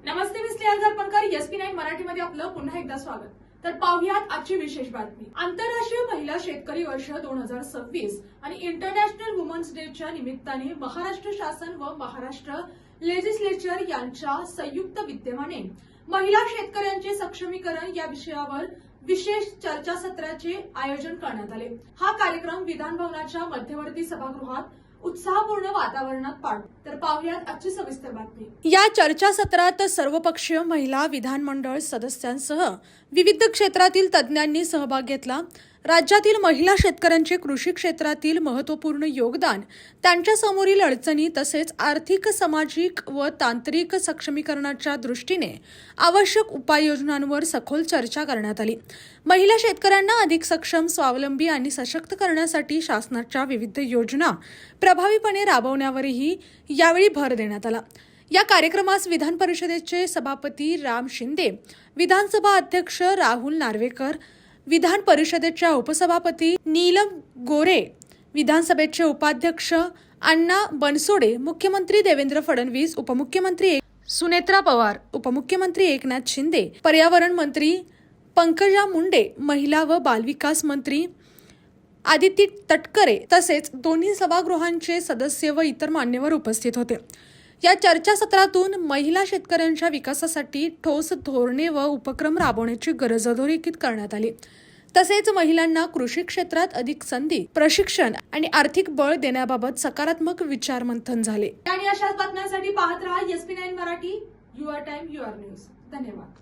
नमस्ते, मी Snehal दर्पणकर. SP9 मराठीमध्ये आपलं पुन्हा एकदा स्वागत. तर पाहुयात आजची विशेष बातमी. आंतरराष्ट्रीय महिला शेतकरी वर्ष 2026 आणि इंटरनॅशनल वुमन्स डेच्या निमित्ताने महाराष्ट्र शासन व महाराष्ट्र लेजिस्लेचर यांच्या संयुक्त विद्यमाने महिला शेतकऱ्यांचे सक्षमीकरण या विषयावर विशेष चर्चासत्राचे आयोजन करण्यात आले. हा कार्यक्रम विधान भवनाच्या मध्यवर्ती सभागृहात उत्साहपूर्ण वातावरणात पार. तर पाहुयात आजची सविस्तर बातमी. या चर्चासत्रात सर्वपक्षीय महिला विधानमंडळ सदस्यांसह विविध क्षेत्रातील तज्ज्ञांनी सहभाग घेतला. राज्यातील महिला शेतकऱ्यांचे कृषी क्षेत्रातील महत्त्वपूर्ण योगदान, त्यांच्या समोरील अडचणी तसेच आर्थिक, सामाजिक व तांत्रिक सक्षमीकरणाच्या दृष्टीने आवश्यक उपाययोजनांवर सखोल चर्चा करण्यात आली. महिला शेतकऱ्यांना अधिक सक्षम, स्वावलंबी आणि सशक्त करण्यासाठी शासनाच्या विविध योजना प्रभावीपणे राबवण्यावरही यावेळी भर देण्यात आला. या कार्यक्रमास विधान परिषदेचे सभापती राम शिंदे, विधानसभा अध्यक्ष राहुल नार्वेकर, विधान परिषदेच्या उपसभापती नीलम गोरे, विधानसभेचे उपाध्यक्ष अण्णा बनसोडे, मुख्यमंत्री देवेंद्र फडणवीस, उपमुख्यमंत्री सुनेत्रा पवार, उपमुख्यमंत्री एकनाथ शिंदे, पर्यावरण मंत्री पंकजा मुंडे, महिला व बालविकास मंत्री आदिती तटकरे तसेच दोन्ही सभागृहांचे सदस्य व इतर मान्यवर उपस्थित होते. या चर्चासत्रातून महिला शेतकऱ्यांच्या विकासासाठी ठोस धोरणे व उपक्रम राबवण्याची गरज अधोरेखित करण्यात आली. तसेच महिलांना कृषी क्षेत्रात अधिक संधी, प्रशिक्षण आणि आर्थिक बळ देण्याबाबत सकारात्मक विचारमंथन झाले. आणि अशाच बातम्यांसाठी पाहत राहा SP9 Marathi. Your time, your news. धन्यवाद.